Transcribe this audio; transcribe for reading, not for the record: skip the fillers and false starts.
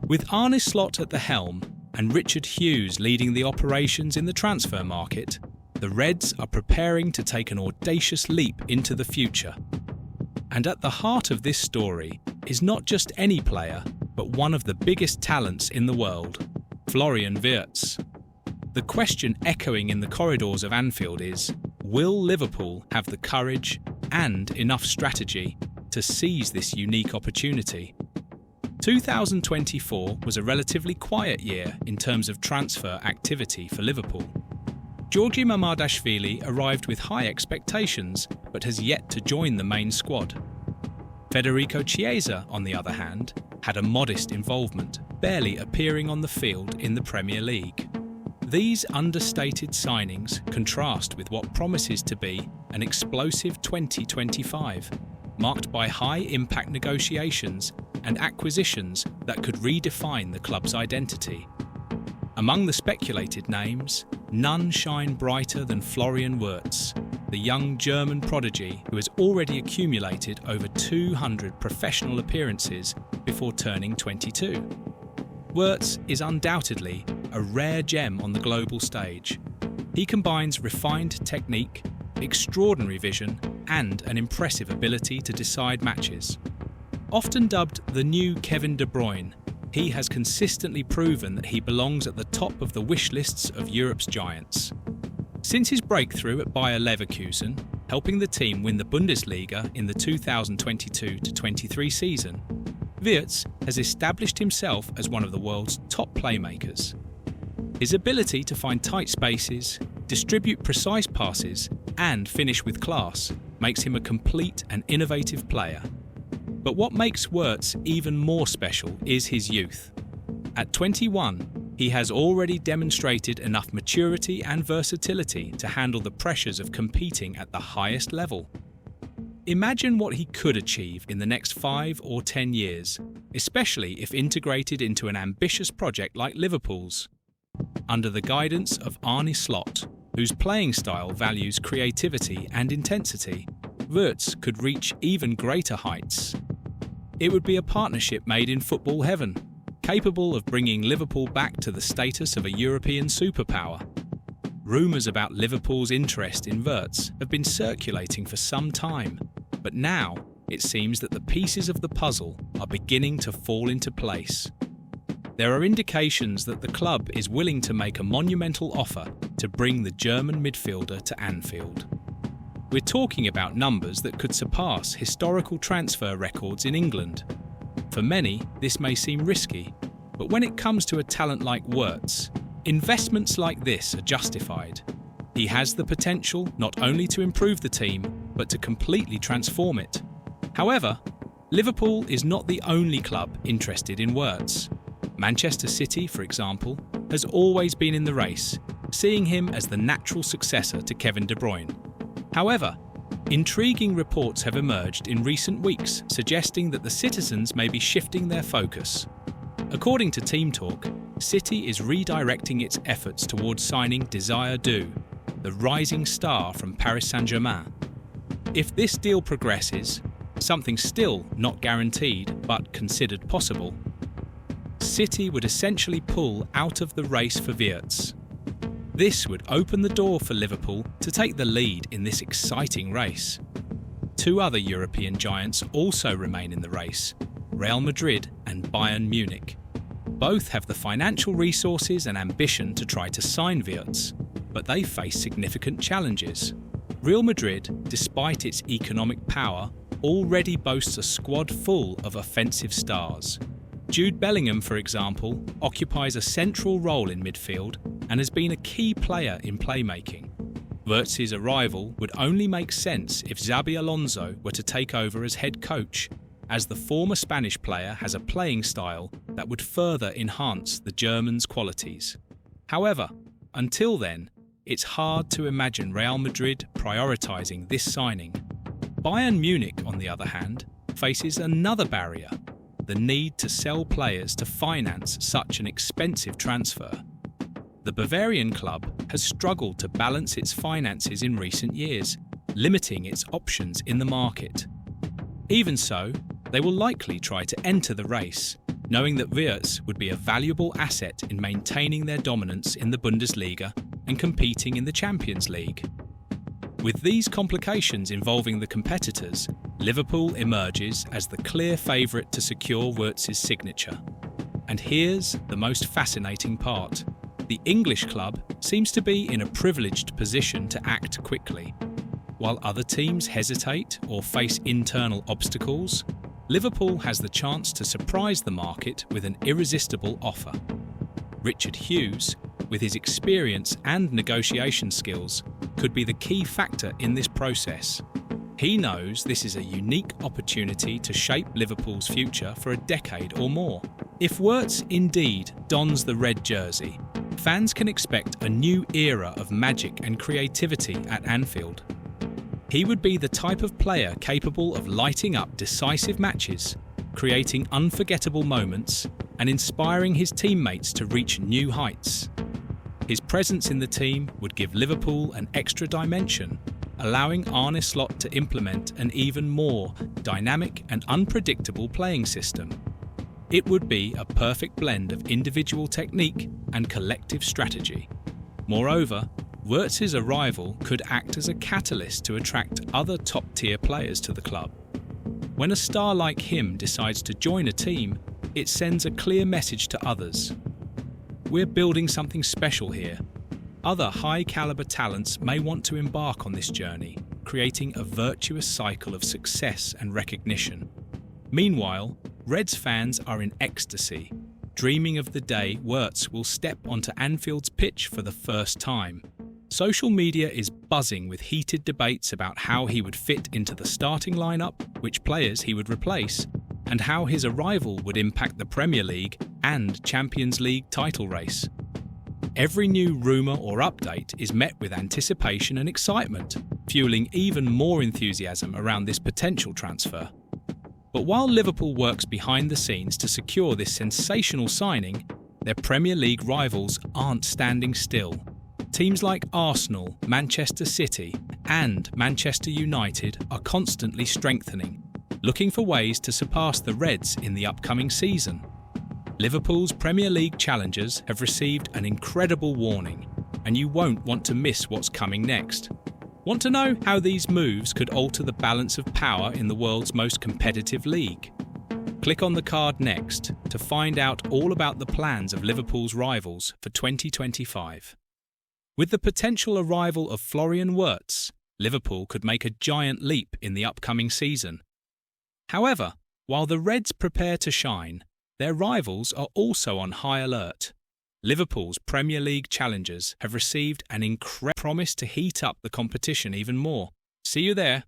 With Arne Slot at the helm and Richard Hughes leading the operations in the transfer market, the Reds are preparing to take an audacious leap into the future. And at the heart of this story is not just any player, but one of the biggest talents in the world, Florian Wirtz. The question echoing in the corridors of Anfield is, will Liverpool have the courage and enough strategy to seize this unique opportunity? 2024 was a relatively quiet year in terms of transfer activity for Liverpool. Georgi Mamardashvili arrived with high expectations but has yet to join the main squad. Federico Chiesa, on the other hand, had a modest involvement, barely appearing on the field in the Premier League. These understated signings contrast with what promises to be an explosive 2025, marked by high-impact negotiations and acquisitions that could redefine the club's identity. Among the speculated names, none shine brighter than Florian Wirtz, the young German prodigy who has already accumulated over 200 professional appearances before turning 22. Wirtz is undoubtedly a rare gem on the global stage. He combines refined technique, extraordinary vision, and an impressive ability to decide matches. Often dubbed the new Kevin De Bruyne, he has consistently proven that he belongs at the top of the wish lists of Europe's giants. Since his breakthrough at Bayer Leverkusen, helping the team win the Bundesliga in the 2022-23 season, Wirtz has established himself as one of the world's top playmakers. His ability to find tight spaces, distribute precise passes, and finish with class makes him a complete and innovative player. But what makes Wirtz even more special is his youth. At 21, he has already demonstrated enough maturity and versatility to handle the pressures of competing at the highest level. Imagine what he could achieve in the next 5 or 10 years, especially if integrated into an ambitious project like Liverpool's. Under the guidance of Arne Slot, whose playing style values creativity and intensity, Wirtz could reach even greater heights. It would be a partnership made in football heaven, capable of bringing Liverpool back to the status of a European superpower. Rumours about Liverpool's interest in Wirtz have been circulating for some time, but now it seems that the pieces of the puzzle are beginning to fall into place. There are indications that the club is willing to make a monumental offer to bring the German midfielder to Anfield. We're talking about numbers that could surpass historical transfer records in England. For many, this may seem risky, but when it comes to a talent like Wirtz, investments like this are justified. He has the potential not only to improve the team, but to completely transform it. However, Liverpool is not the only club interested in Wirtz. Manchester City, for example, has always been in the race, seeing him as the natural successor to Kevin De Bruyne. However, intriguing reports have emerged in recent weeks suggesting that the citizens may be shifting their focus. According to Team Talk, City is redirecting its efforts towards signing Desire Du, the rising star from Paris Saint-Germain. If this deal progresses, something still not guaranteed but considered possible, City would essentially pull out of the race for Wirtz. This would open the door for Liverpool to take the lead in this exciting race. 2 other European giants also remain in the race, Real Madrid and Bayern Munich. Both have the financial resources and ambition to try to sign Wirtz, but they face significant challenges. Real Madrid, despite its economic power, already boasts a squad full of offensive stars. Jude Bellingham, for example, occupies a central role in midfield and has been a key player in playmaking. Wirtz's arrival would only make sense if Xabi Alonso were to take over as head coach, as the former Spanish player has a playing style that would further enhance the German's qualities. However, until then, it's hard to imagine Real Madrid prioritising this signing. Bayern Munich, on the other hand, faces another barrier: the need to sell players to finance such an expensive transfer. The Bavarian club has struggled to balance its finances in recent years, limiting its options in the market. Even so, they will likely try to enter the race, knowing that Wirtz would be a valuable asset in maintaining their dominance in the Bundesliga and competing in the Champions League. With these complications involving the competitors, Liverpool emerges as the clear favourite to secure Wirtz's signature. And here's the most fascinating part. The English club seems to be in a privileged position to act quickly. While other teams hesitate or face internal obstacles, Liverpool has the chance to surprise the market with an irresistible offer. Richard Hughes, with his experience and negotiation skills, could be the key factor in this process. He knows this is a unique opportunity to shape Liverpool's future for a decade or more. If Wirtz indeed dons the red jersey, fans can expect a new era of magic and creativity at Anfield. He would be the type of player capable of lighting up decisive matches, creating unforgettable moments, and inspiring his teammates to reach new heights. His presence in the team would give Liverpool an extra dimension, allowing Arne to implement an even more dynamic and unpredictable playing system. It would be a perfect blend of individual technique and collective strategy. Moreover, Wirtz's arrival could act as a catalyst to attract other top-tier players to the club. When a star like him decides to join a team, it sends a clear message to others. We're building something special here. Other high-caliber talents may want to embark on this journey, creating a virtuous cycle of success and recognition. Meanwhile, Reds fans are in ecstasy, dreaming of the day Wirtz will step onto Anfield's pitch for the first time. Social media is buzzing with heated debates about how he would fit into the starting lineup, which players he would replace, and how his arrival would impact the Premier League and Champions League title race. Every new rumour or update is met with anticipation and excitement, fueling even more enthusiasm around this potential transfer. But while Liverpool works behind the scenes to secure this sensational signing, their Premier League rivals aren't standing still. Teams like Arsenal, Manchester City, and Manchester United are constantly strengthening, looking for ways to surpass the Reds in the upcoming season. Liverpool's Premier League challengers have received an incredible warning, and you won't want to miss what's coming next. Want to know how these moves could alter the balance of power in the world's most competitive league? Click on the card next to find out all about the plans of Liverpool's rivals for 2025. With the potential arrival of Florian Wirtz, Liverpool could make a giant leap in the upcoming season. However, while the Reds prepare to shine, their rivals are also on high alert. Liverpool's Premier League challengers have received an incredible promise to heat up the competition even more. See you there.